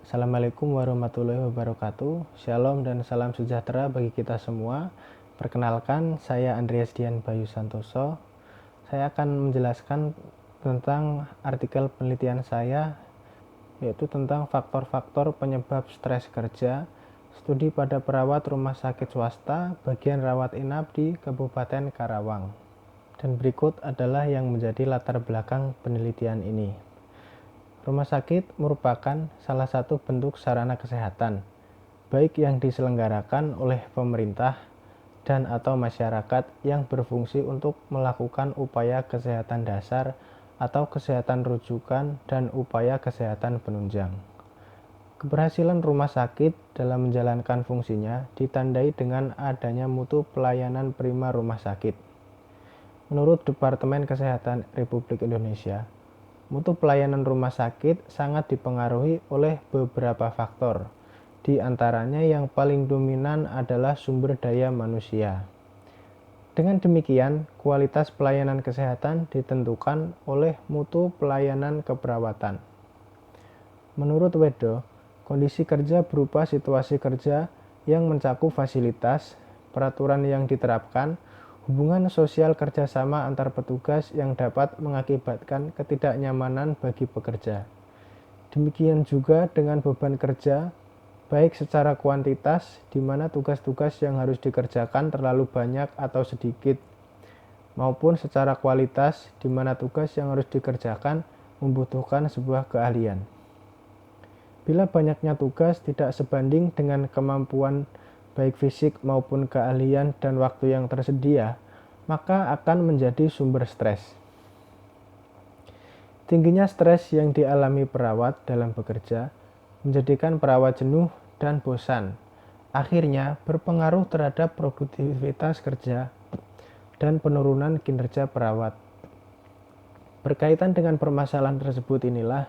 Assalamualaikum warahmatullahi wabarakatuh. Shalom dan salam sejahtera bagi kita semua. Perkenalkan, saya Andreas Dian Bayu Santoso. Saya akan menjelaskan tentang artikel penelitian saya, yaitu tentang faktor-faktor penyebab stres kerja, studi pada perawat rumah sakit swasta, bagian rawat inap di Kabupaten Karawang. Dan berikut adalah yang menjadi latar belakang penelitian ini. Rumah sakit merupakan salah satu bentuk sarana kesehatan, baik yang diselenggarakan oleh pemerintah dan atau masyarakat yang berfungsi untuk melakukan upaya kesehatan dasar atau kesehatan rujukan dan upaya kesehatan penunjang. Keberhasilan rumah sakit dalam menjalankan fungsinya ditandai dengan adanya mutu pelayanan prima rumah sakit. Menurut Departemen Kesehatan Republik Indonesia, mutu pelayanan rumah sakit sangat dipengaruhi oleh beberapa faktor. Di antaranya yang paling dominan adalah sumber daya manusia. Dengan demikian, kualitas pelayanan kesehatan ditentukan oleh mutu pelayanan keperawatan. Menurut Wedo, kondisi kerja berupa situasi kerja yang mencakup fasilitas, peraturan yang diterapkan, hubungan sosial kerjasama antar petugas yang dapat mengakibatkan ketidaknyamanan bagi pekerja. Demikian juga dengan beban kerja, baik secara kuantitas, di mana tugas-tugas yang harus dikerjakan terlalu banyak atau sedikit, maupun secara kualitas, di mana tugas yang harus dikerjakan membutuhkan sebuah keahlian. Bila banyaknya tugas tidak sebanding dengan kemampuan baik fisik maupun keahlian dan waktu yang tersedia, maka akan menjadi sumber stres. Tingginya stres yang dialami perawat dalam bekerja menjadikan perawat jenuh dan bosan. Akhirnya berpengaruh terhadap produktivitas kerja dan penurunan kinerja perawat. Berkaitan dengan permasalahan tersebut inilah,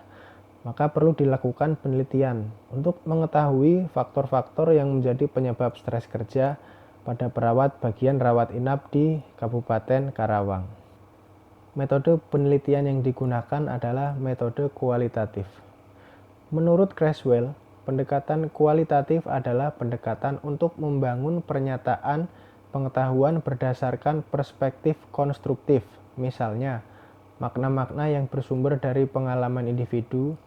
maka perlu dilakukan penelitian untuk mengetahui faktor-faktor yang menjadi penyebab stres kerja pada perawat bagian rawat inap di Kabupaten Karawang. Metode penelitian yang digunakan adalah metode kualitatif. Menurut Creswell, pendekatan kualitatif adalah pendekatan untuk membangun pernyataan pengetahuan berdasarkan perspektif konstruktif, misalnya makna-makna yang bersumber dari pengalaman individu,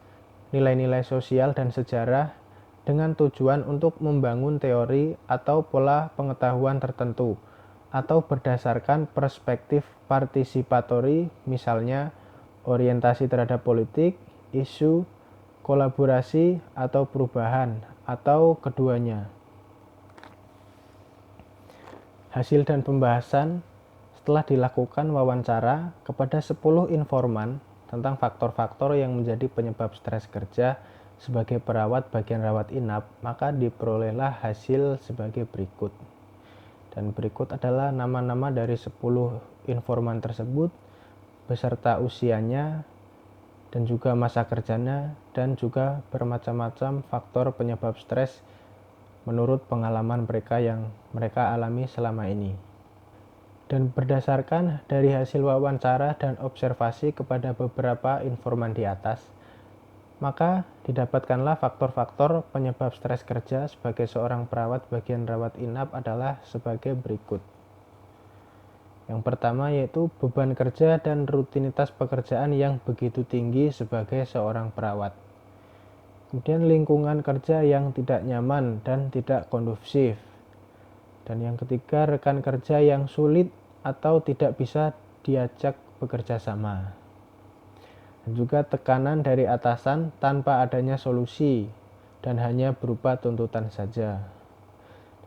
nilai-nilai sosial dan sejarah dengan tujuan untuk membangun teori atau pola pengetahuan tertentu atau berdasarkan perspektif partisipatori, misalnya orientasi terhadap politik, isu, kolaborasi atau perubahan atau keduanya. Hasil dan pembahasan setelah dilakukan wawancara kepada 10 informan tentang faktor-faktor yang menjadi penyebab stres kerja sebagai perawat bagian rawat inap, maka diperolehlah hasil sebagai berikut. Dan berikut adalah nama-nama dari 10 informan tersebut beserta usianya dan juga masa kerjanya dan juga bermacam-macam faktor penyebab stres menurut pengalaman mereka yang mereka alami selama ini. Dan berdasarkan dari hasil wawancara dan observasi kepada beberapa informan di atas, maka didapatkanlah faktor-faktor penyebab stres kerja sebagai seorang perawat bagian rawat inap adalah sebagai berikut. Yang pertama yaitu beban kerja dan rutinitas pekerjaan yang begitu tinggi sebagai seorang perawat. Kemudian lingkungan kerja yang tidak nyaman dan tidak kondusif. Dan yang ketiga, rekan kerja yang sulit atau tidak bisa diajak bekerja sama. Dan juga tekanan dari atasan tanpa adanya solusi dan hanya berupa tuntutan saja.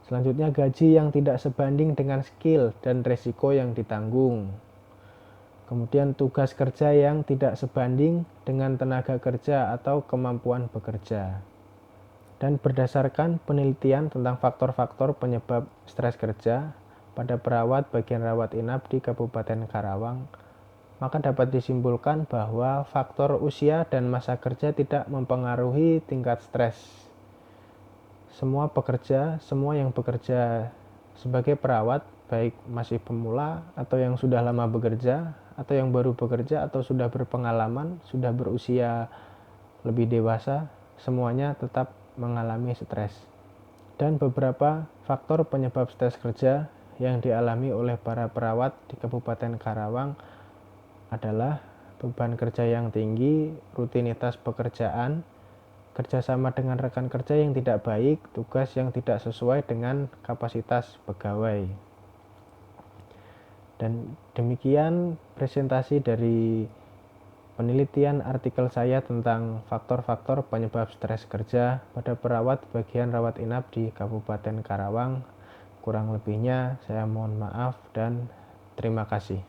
Selanjutnya, gaji yang tidak sebanding dengan skill dan resiko yang ditanggung. Kemudian tugas kerja yang tidak sebanding dengan tenaga kerja atau kemampuan bekerja. Dan berdasarkan penelitian tentang faktor-faktor penyebab stres kerja pada perawat bagian rawat inap di Kabupaten Karawang, maka dapat disimpulkan bahwa faktor usia dan masa kerja tidak mempengaruhi tingkat stres. Semua yang bekerja sebagai perawat, baik masih pemula atau yang sudah lama bekerja, atau yang baru bekerja atau sudah berpengalaman, sudah berusia lebih dewasa, semuanya tetap mengalami stres. Dan beberapa faktor penyebab stres kerja yang dialami oleh para perawat di Kabupaten Karawang adalah beban kerja yang tinggi, rutinitas pekerjaan, kerjasama dengan rekan kerja yang tidak baik, tugas yang tidak sesuai dengan kapasitas pegawai. Dan demikian presentasi dari penelitian artikel saya tentang faktor-faktor penyebab stres kerja pada perawat bagian rawat inap di Kabupaten Karawang. Kurang lebihnya saya mohon maaf dan terima kasih.